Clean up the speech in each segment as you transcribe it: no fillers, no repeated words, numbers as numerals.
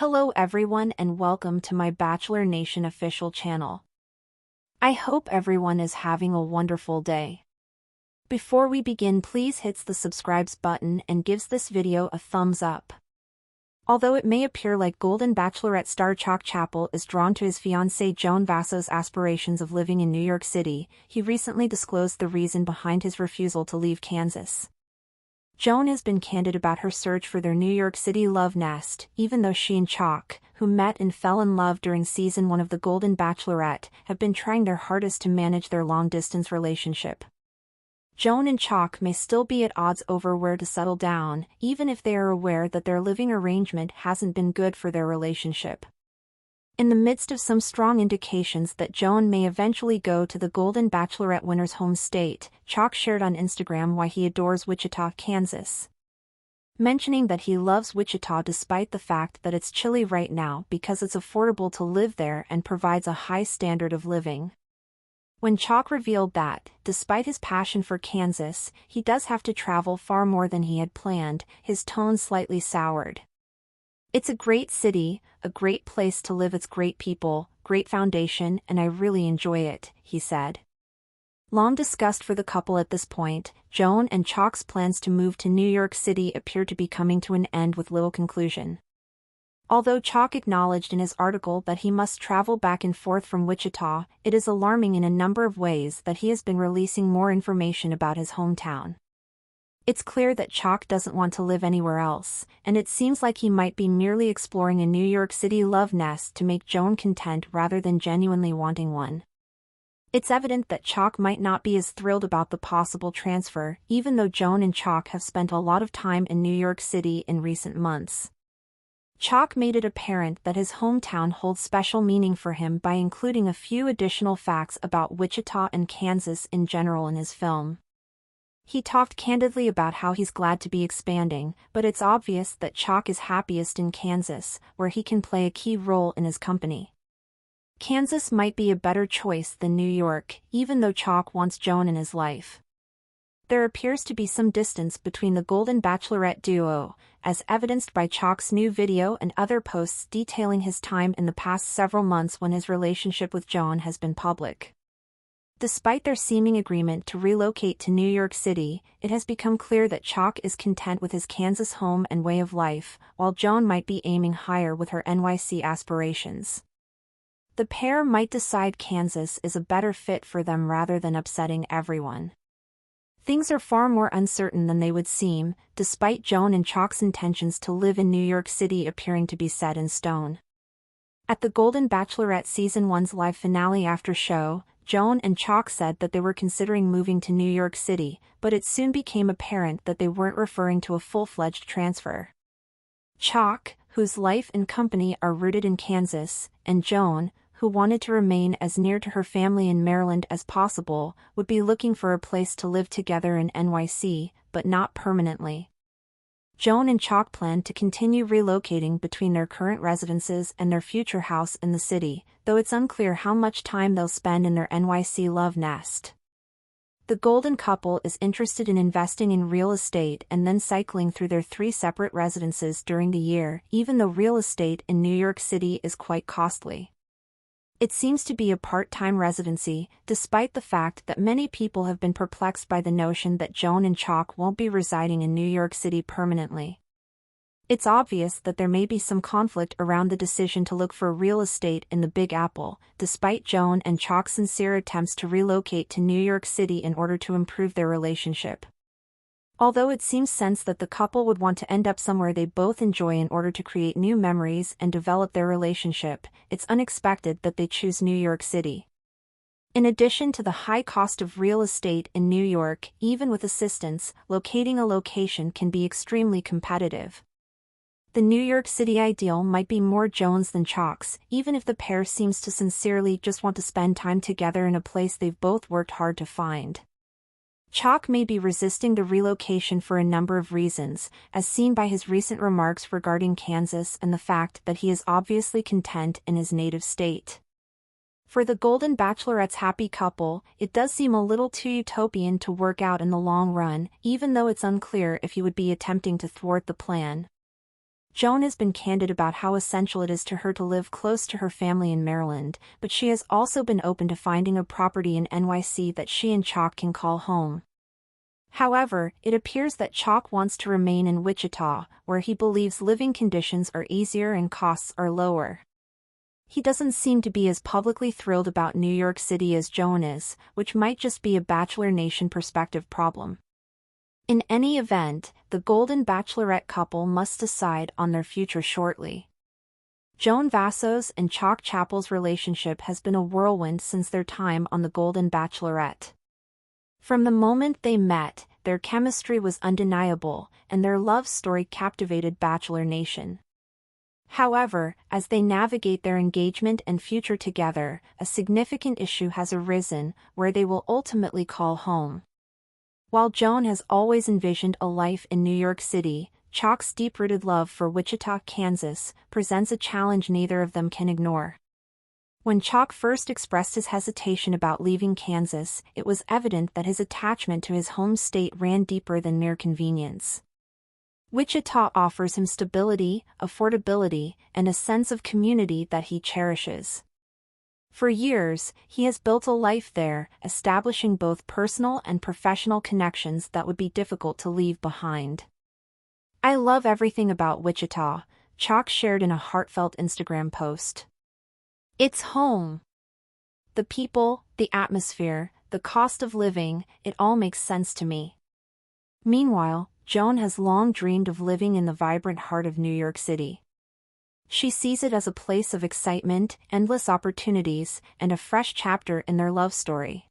Hello everyone and welcome to my Bachelor Nation official channel. I hope everyone is having a wonderful day. Before we begin, please hit the subscribe button and gives this video a thumbs up. Although it may appear like Golden Bachelorette star Chock Chapple is drawn to his fiancée Joan Vassos' aspirations of living in New York City, he recently disclosed the reason behind his refusal to leave Kansas. Joan has been candid about her search for their New York City love nest, even though she and Chock, who met and fell in love during season 1 of the Golden Bachelorette, have been trying their hardest to manage their long-distance relationship. Joan and Chock may still be at odds over where to settle down, even if they are aware that their living arrangement hasn't been good for their relationship. In the midst of some strong indications that Joan may eventually go to the Golden Bachelorette winner's home state, Chock shared on Instagram why he adores Wichita, Kansas. Mentioning that he loves Wichita despite the fact that it's chilly right now because it's affordable to live there and provides a high standard of living. When Chock revealed that, despite his passion for Kansas, he does have to travel far more than he had planned, his tone slightly soured. "It's a great city, a great place to live, it's great people, great foundation, and I really enjoy it," he said. Long discussed for the couple at this point, Joan and Chock's plans to move to New York City appear to be coming to an end with little conclusion. Although Chock acknowledged in his article that he must travel back and forth from Wichita, it is alarming in a number of ways that he has been releasing more information about his hometown. It's clear that Chock doesn't want to live anywhere else, and it seems like he might be merely exploring a New York City love nest to make Joan content rather than genuinely wanting one. It's evident that Chock might not be as thrilled about the possible transfer, even though Joan and Chock have spent a lot of time in New York City in recent months. Chock made it apparent that his hometown holds special meaning for him by including a few additional facts about Wichita and Kansas in general in his film. He talked candidly about how he's glad to be expanding, but it's obvious that Chock is happiest in Kansas, where he can play a key role in his company. Kansas might be a better choice than New York, even though Chock wants Joan in his life. There appears to be some distance between the Golden Bachelorette duo, as evidenced by Chock's new video and other posts detailing his time in the past several months when his relationship with Joan has been public. Despite their seeming agreement to relocate to New York City, it has become clear that Chock is content with his Kansas home and way of life, while Joan might be aiming higher with her NYC aspirations. The pair might decide Kansas is a better fit for them rather than upsetting everyone. Things are far more uncertain than they would seem, despite Joan and Chock's intentions to live in New York City appearing to be set in stone. At the Golden Bachelorette Season 1's live finale after show, Joan and Chock said that they were considering moving to New York City, but it soon became apparent that they weren't referring to a full-fledged transfer. Chock, whose life and company are rooted in Kansas, and Joan, who wanted to remain as near to her family in Maryland as possible, would be looking for a place to live together in NYC, but not permanently. Joan and Chock plan to continue relocating between their current residences and their future house in the city, though it's unclear how much time they'll spend in their NYC love nest. The Golden couple is interested in investing in real estate and then cycling through their 3 separate residences during the year, even though real estate in New York City is quite costly. It seems to be a part-time residency, despite the fact that many people have been perplexed by the notion that Joan and Chock won't be residing in New York City permanently. It's obvious that there may be some conflict around the decision to look for real estate in the Big Apple, despite Joan and Chock's sincere attempts to relocate to New York City in order to improve their relationship. Although it seems sense that the couple would want to end up somewhere they both enjoy in order to create new memories and develop their relationship, it's unexpected that they choose New York City. In addition to the high cost of real estate in New York, even with assistance, locating a location can be extremely competitive. The New York City ideal might be more Joan's than Chock's, even if the pair seems to sincerely just want to spend time together in a place they've both worked hard to find. Chock may be resisting the relocation for a number of reasons, as seen by his recent remarks regarding Kansas and the fact that he is obviously content in his native state. For the Golden Bachelorette's happy couple, it does seem a little too utopian to work out in the long run, even though it's unclear if he would be attempting to thwart the plan. Joan has been candid about how essential it is to her to live close to her family in Maryland, but she has also been open to finding a property in NYC that she and Chock can call home. However, it appears that Chock wants to remain in Wichita, where he believes living conditions are easier and costs are lower. He doesn't seem to be as publicly thrilled about New York City as Joan is, which might just be a Bachelor Nation perspective problem. In any event, the Golden Bachelorette couple must decide on their future shortly. Joan Vassos and Chock Chapple's relationship has been a whirlwind since their time on the Golden Bachelorette. From the moment they met, their chemistry was undeniable, and their love story captivated Bachelor Nation. However, as they navigate their engagement and future together, a significant issue has arisen, where they will ultimately call home. While Joan has always envisioned a life in New York City, Chock's deep-rooted love for Wichita, Kansas, presents a challenge neither of them can ignore. When Chock first expressed his hesitation about leaving Kansas, it was evident that his attachment to his home state ran deeper than mere convenience. Wichita offers him stability, affordability, and a sense of community that he cherishes. For years, he has built a life there, establishing both personal and professional connections that would be difficult to leave behind. "I love everything about Wichita," Chock shared in a heartfelt Instagram post. "It's home. The people, the atmosphere, the cost of living, it all makes sense to me." Meanwhile, Joan has long dreamed of living in the vibrant heart of New York City. She sees it as a place of excitement, endless opportunities, and a fresh chapter in their love story.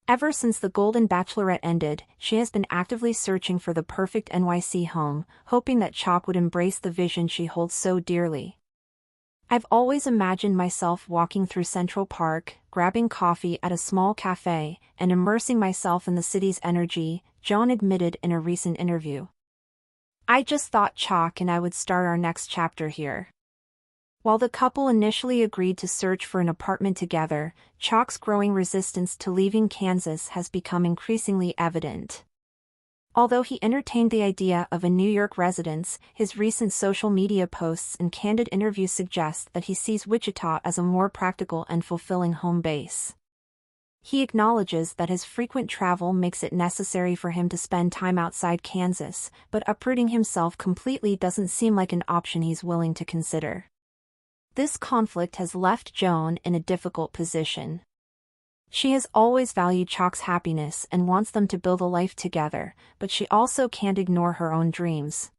Ever since the Golden Bachelorette ended, she has been actively searching for the perfect NYC home, hoping that Chock would embrace the vision she holds so dearly. "I've always imagined myself walking through Central Park, grabbing coffee at a small cafe, and immersing myself in the city's energy," Joan admitted in a recent interview. "I just thought Chock and I would start our next chapter here." While the couple initially agreed to search for an apartment together, Chock's growing resistance to leaving Kansas has become increasingly evident. Although he entertained the idea of a New York residence, his recent social media posts and candid interviews suggest that he sees Wichita as a more practical and fulfilling home base. He acknowledges that his frequent travel makes it necessary for him to spend time outside Kansas, but uprooting himself completely doesn't seem like an option he's willing to consider. This conflict has left Joan in a difficult position. She has always valued Chock's happiness and wants them to build a life together, but she also can't ignore her own dreams.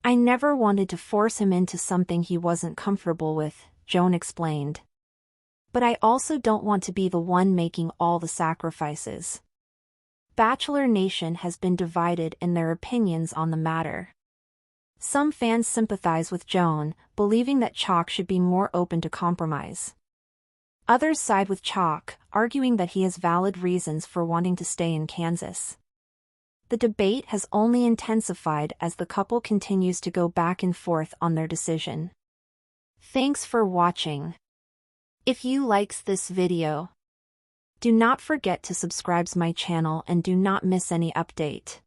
"I never wanted to force him into something he wasn't comfortable with," Joan explained. "But I also don't want to be the one making all the sacrifices." Bachelor Nation has been divided in their opinions on the matter. Some fans sympathize with Joan, believing that Chock should be more open to compromise. Others side with Chock, arguing that he has valid reasons for wanting to stay in Kansas. The debate has only intensified as the couple continues to go back and forth on their decision. Thanks for watching. If you likes this video, do not forget to subscribe to my channel and do not miss any update.